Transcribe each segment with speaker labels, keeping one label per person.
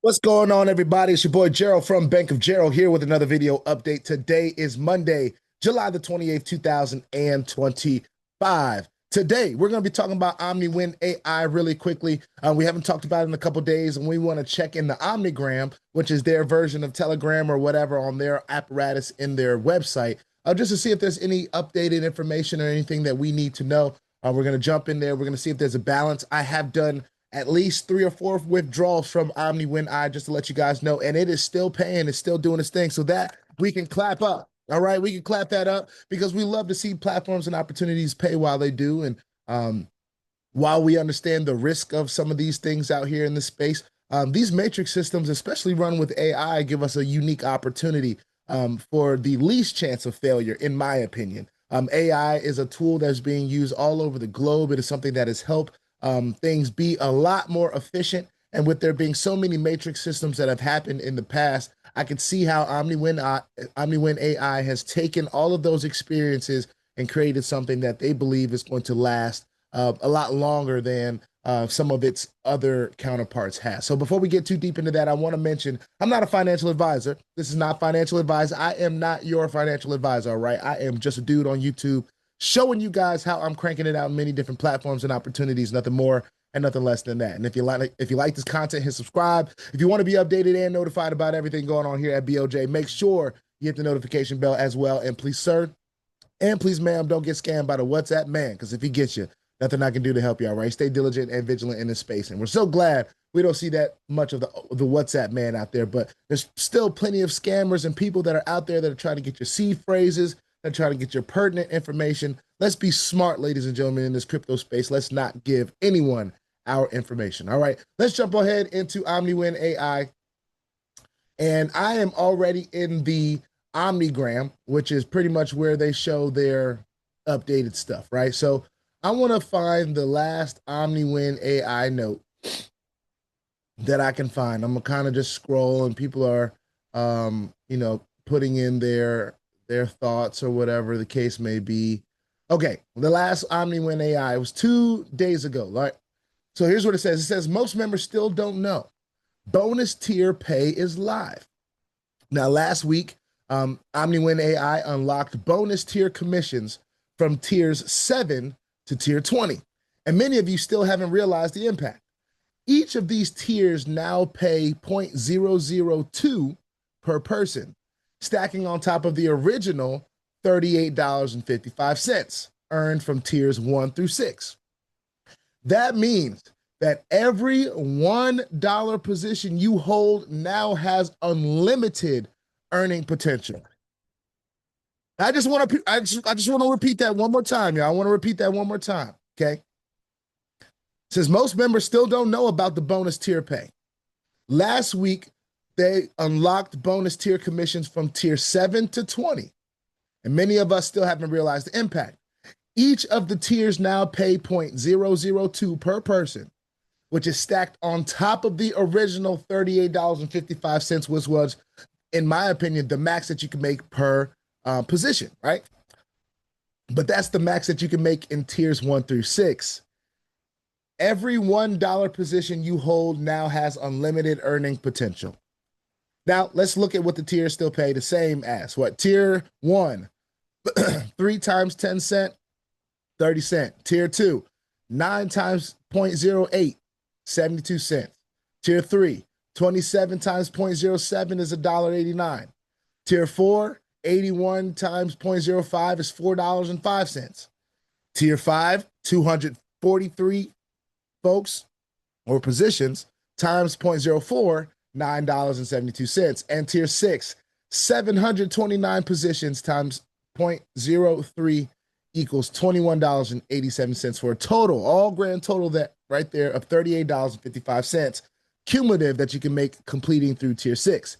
Speaker 1: What's going on, everybody? It's your boy Gerald from Bank of Gerald here with another video update. Today is Monday, July the 28th, 2025. Today, we're going to be talking about OmniWin AI really quickly. We haven't talked about it in a couple days, and we want to check in the Omnigram, which is their version of Telegram or whatever on their apparatus in their website, just to see if there's any updated information or anything that we need to know. We're going to jump in there. We're going to see if there's a balance. I have done at least 3 or 4 withdrawals from OmniWinI just to let you guys know, and it is still paying, it's still doing its thing, so that we can clap up. All right, we can clap that up because we love to see platforms and opportunities pay while they do, and while we understand the risk of some of these things out here in the space, these matrix systems, especially run with AI, give us a unique opportunity for the least chance of failure, in my opinion. AI is a tool that's being used all over the globe. It is something that has helped things be a lot more efficient. And with there being so many matrix systems that have happened in the past, I can see how OmniWin AI has taken all of those experiences and created something that they believe is going to last a lot longer than some of its other counterparts has. So before we get too deep into that, I want to mention I'm not a financial advisor. This is not financial advice. I am not your financial advisor, all right? I am just a dude on YouTube showing you guys how I'm cranking it out in many different platforms and opportunities, nothing more and nothing less than that. And if you like this content, hit subscribe. If you want to be updated and notified about everything going on here at BOJ, make sure you hit the notification bell as well. And please, sir, and please, ma'am, don't get scammed by the WhatsApp man, because if he gets you, nothing I can do to help you, all right? Stay diligent and vigilant in this space. And we're so glad we don't see that much of the WhatsApp man out there, but there's still plenty of scammers and people that are out there that are trying to get your seed phrases, that try to get your pertinent information. Let's be smart, ladies and gentlemen, in this crypto space. Let's not give anyone our information. All right, let's jump ahead into OmniWin AI. And I am already in the Omnigram, which is pretty much where they show their updated stuff, right? So I want to find the last OmniWin AI note that I can find. I'm gonna kind of just scroll, and people are, putting in their thoughts or whatever the case may be. Okay, the last OmniWin AI, it was 2 days ago, right? So here's what it says. It says, most members still don't know. Bonus tier pay is live. Now, last week, OmniWin AI unlocked bonus tier commissions from tiers 7 to tier 20. And many of you still haven't realized the impact. Each of these tiers now pay 0.002 per person, stacking on top of the original $38.55 earned from tiers 1 through 6. That means that every $1 position you hold now has unlimited earning potential. I just want to repeat that one more time, y'all. I want to repeat that one more time, okay? Since most members still don't know about the bonus tier pay. Last week, they unlocked bonus tier commissions from tier 7 to 20. And many of us still haven't realized the impact. Each of the tiers now pay 0.002 per person, which is stacked on top of the original $38.55, which was, in my opinion, the max that you can make per position, right? But that's the max that you can make in tiers 1 through 6. Every $1 position you hold now has unlimited earning potential. Now, let's look at what the tiers still pay the same as. What? Tier 1, 3 times 10 cents, 30 cents. Tier 2, 9 times 0.08, 72 cents. Tier 3, 27 times 0.07 is $1.89. Tier 4, 81 times 0.05 is $4.05. Tier 5, 243 folks or positions times 0.04, $9.72. And tier 6, 729 positions times 0.03 equals $21.87 for a total, all grand total that right there of $38.55 cumulative that you can make completing through tier 6.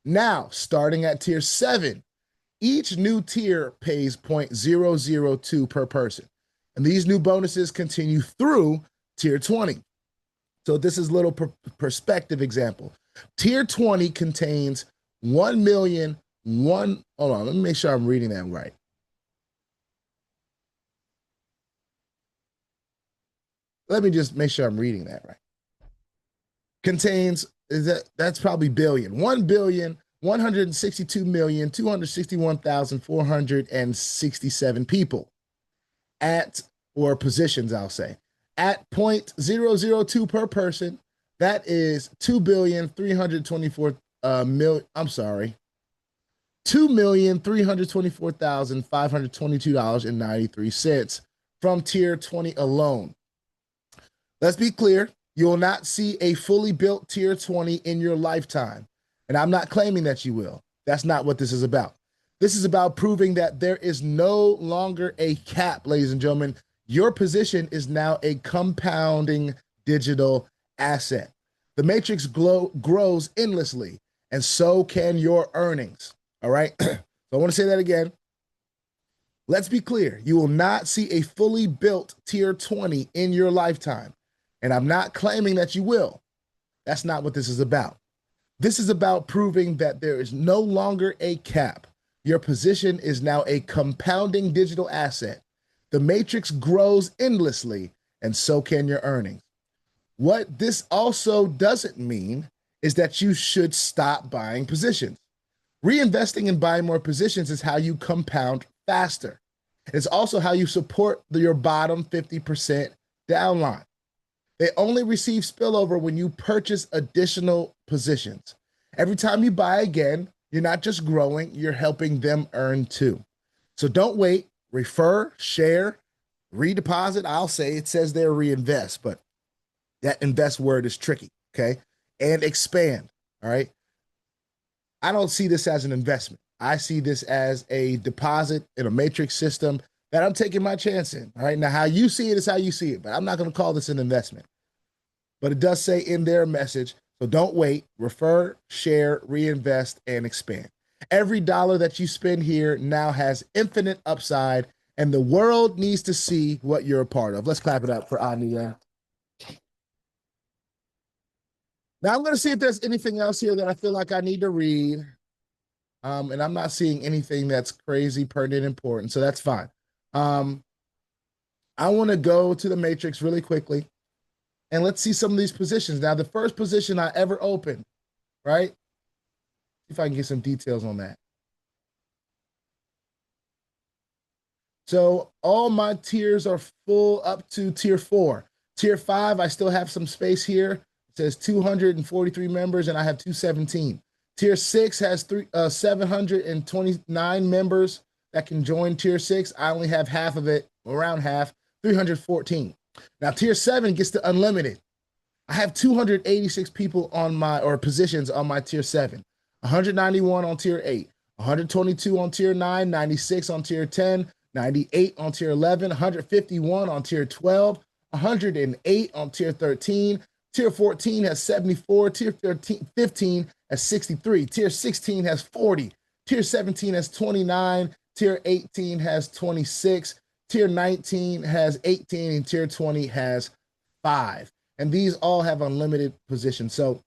Speaker 1: Now, starting at tier 7, each new tier pays 0.002 per person. And these new bonuses continue through tier 20. So this is a little perspective example. Tier 20 contains 1 million, hold on, let me make sure I'm reading that right. Let me just make sure I'm reading that right. Contains that's probably billion. 1,162,261,467 people at, or positions, I'll say, at 0.002 per person. That is 2,324 million. I'm sorry, $2,324,522.93 from tier 20 alone. Let's be clear. You will not see a fully built tier 20 in your lifetime. And I'm not claiming that you will. That's not what this is about. This is about proving that there is no longer a cap, ladies and gentlemen. Your position is now a compounding digital asset. The matrix grows endlessly, and so can your earnings. All right. So I want to say that again. Let's be clear. You will not see a fully built tier 20 in your lifetime. And I'm not claiming that you will. That's not what this is about. This is about proving that there is no longer a cap. Your position is now a compounding digital asset. The matrix grows endlessly, and so can your earnings. What this also doesn't mean is that you should stop buying positions. Reinvesting and buying more positions is how you compound faster. It's also how you support your bottom 50% downline. They only receive spillover when you purchase additional positions. Every time you buy again, you're not just growing, you're helping them earn too. So don't wait, refer, share, redeposit. I'll say it says there reinvest, but that invest word is tricky, okay? And expand, all right? I don't see this as an investment. I see this as a deposit in a matrix system that I'm taking my chance in, all right? Now, how you see it is how you see it, but I'm not gonna call this an investment. But it does say in their message, so don't wait, refer, share, reinvest, and expand. Every dollar that you spend here now has infinite upside, and the world needs to see what you're a part of. Let's clap it up for OmniWin. Now I'm going to see if there's anything else here that I feel like I need to read. And I'm not seeing anything that's crazy, pertinent, important, so that's fine. I want to go to the matrix really quickly. And let's see some of these positions. Now, the first position I ever opened, right? See if I can get some details on that. So all my tiers are full up to tier 4. Tier 5, I still have some space here. It says 243 members, and I have 217. Tier 6 has 729 members that can join tier 6. I only have half of it, around half, 314. Now, tier 7 gets to unlimited. I have 286 people on my, or positions on my tier 7, 191 on tier 8, 122 on tier 9, 96 on tier 10, 98 on tier 11, 151 on tier 12, 108 on tier 13. Tier 14 has 74, tier 15 has 63, tier 16 has 40, tier 17 has 29, tier 18 has 26, tier 19 has 18, and tier 20 has 5. And these all have unlimited positions. So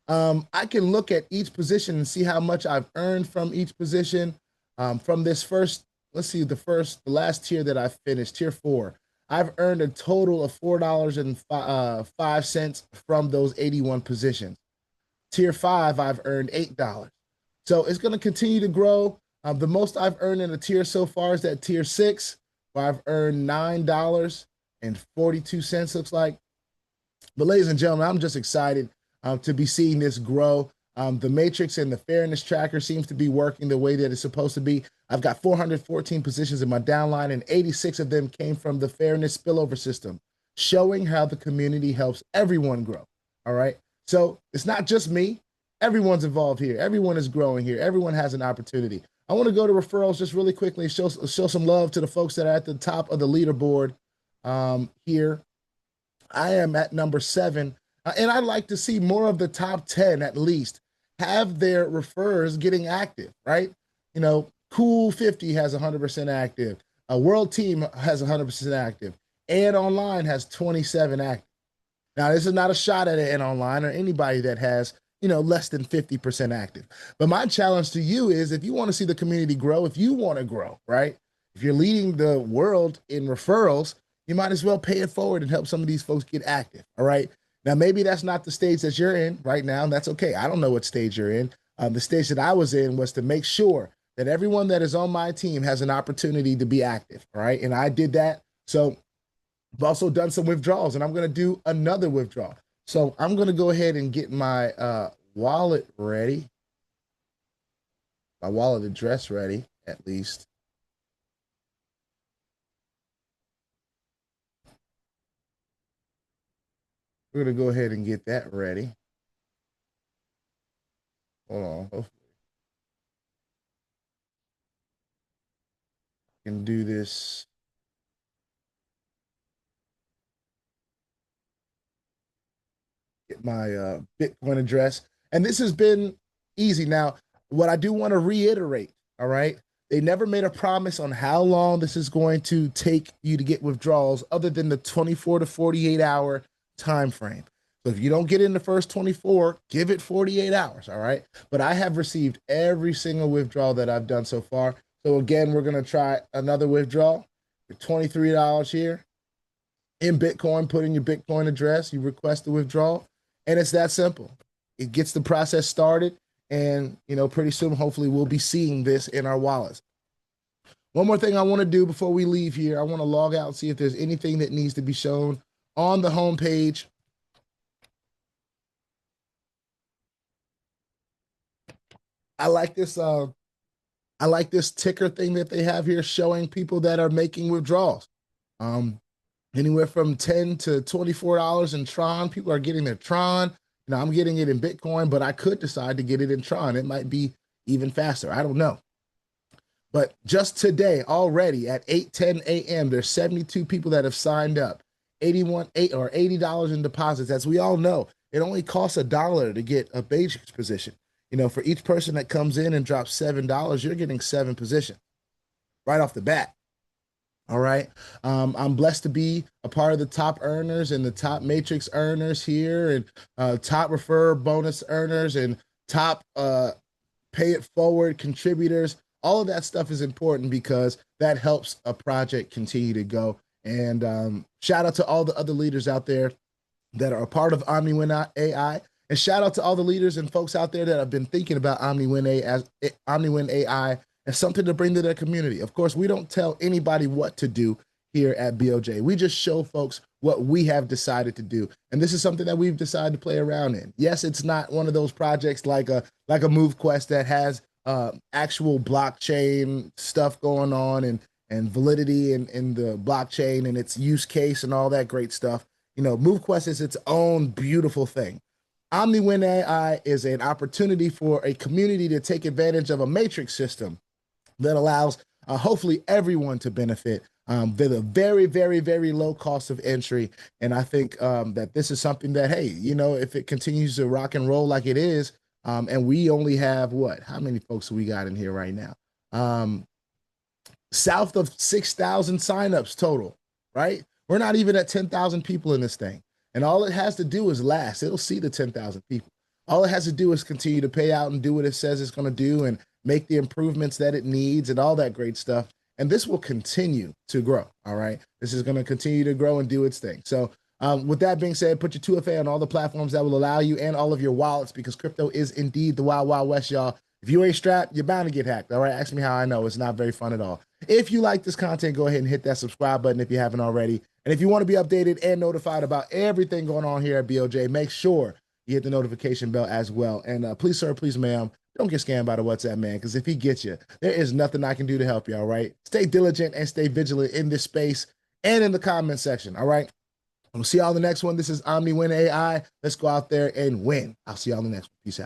Speaker 1: I can look at each position and see how much I've earned from each position. From this first, let's see, the last tier that I finished, tier 4, I've earned a total of $4.05 from those 81 positions. Tier 5, I've earned $8. So it's going to continue to grow. The most I've earned in a tier so far is that tier 6, where I've earned $9.42, looks like. But ladies and gentlemen, I'm just excited to be seeing this grow. The matrix and the fairness tracker seems to be working the way that it's supposed to be. I've got 414 positions in my downline, and 86 of them came from the fairness spillover system, showing how the community helps everyone grow. All right. So it's not just me. Everyone's involved here. Everyone is growing here. Everyone has an opportunity. I want to go to referrals just really quickly, show some love to the folks that are at the top of the leaderboard here. I am at number 7, and I'd like to see more of the top 10 at least have their refers getting active, right? You know, Cool 50 has 100% active. A World Team has 100% active. And Online has 27 active. Now, this is not a shot at it Online or anybody that has, you know, less than 50% active. But my challenge to you is, if you want to see the community grow, if you want to grow, right? If you're leading the world in referrals, you might as well pay it forward and help some of these folks get active, all right? Now, maybe that's not the stage that you're in right now, and that's okay. I don't know what stage you're in. The stage that I was in was to make sure that everyone that is on my team has an opportunity to be active, all right? And I did that. So I've also done some withdrawals, and I'm going to do another withdrawal. So I'm going to go ahead and get my wallet ready, my wallet address ready, at least. We're going to go ahead and get that ready. Hold on. Hopefully I can do this. Get my Bitcoin address. And this has been easy. Now, what I do want to reiterate, all right, they never made a promise on how long this is going to take you to get withdrawals other than the 24 to 48 hour time frame. So if you don't get in the first 24, give it 48 hours, all right? But I have received every single withdrawal that I've done so far. So again, we're going to try another withdrawal for $23 here in Bitcoin. Put in your Bitcoin address, you request the withdrawal, and it's that simple. It gets the process started, and pretty soon, hopefully, we'll be seeing this in our wallets. One more thing I want to do before we leave here, I want to log out and see if there's anything that needs to be shown on the home page. I like this ticker thing that they have here showing people that are making withdrawals. Anywhere from $10 to $24 in Tron. People are getting their Tron. I'm getting it in Bitcoin, but I could decide to get it in Tron. It might be even faster. I don't know. But just today, already at 8:10 a.m., there's 72 people that have signed up. $80 in deposits. As we all know, it only costs $1 to get a basic position. For each person that comes in and drops $7, you're getting 7 positions right off the bat. All right. I'm blessed to be a part of the top earners and the top matrix earners here, and top refer bonus earners and top pay it forward contributors. All of that stuff is important because that helps a project continue to go. And shout out to all the other leaders out there that are a part of OmniWin AI. And shout out to all the leaders and folks out there that have been thinking about OmniWin AI as something to bring to their community. Of course, we don't tell anybody what to do here at BOJ. We just show folks what we have decided to do. And this is something that we've decided to play around in. Yes, it's not one of those projects like a MOVEQUEST that has actual blockchain stuff going on and validity in the blockchain and its use case and all that great stuff. MOVEQUEST is its own beautiful thing. OmniWin AI is an opportunity for a community to take advantage of a matrix system that allows hopefully everyone to benefit with a very, very, very low cost of entry. And I think that this is something that, hey, if it continues to rock and roll like it is, and we only have how many folks we got in here right now? South of 6,000 signups total, right? We're not even at 10,000 people in this thing. And all it has to do is last. It'll see the 10,000 people. All it has to do is continue to pay out and do what it says it's going to do and make the improvements that it needs and all that great stuff. And this will continue to grow, all right? This is going to continue to grow and do its thing. So with that being said, put your 2FA on all the platforms that will allow you and all of your wallets, because crypto is indeed the wild, wild west, y'all. If you ain't strapped, you're bound to get hacked, all right? Ask me how I know. It's not very fun at all. If you like this content, go ahead and hit that subscribe button if you haven't already. And if you want to be updated and notified about everything going on here at BOJ, make sure you hit the notification bell as well. And please, sir, please, ma'am, don't get scammed by the WhatsApp man, because if he gets you, there is nothing I can do to help you, all right? Stay diligent and stay vigilant in this space and in the comment section, all right? We'll see y'all in the next one. This is OmniWin AI. Let's go out there and win. I'll see y'all in the next one. Peace out.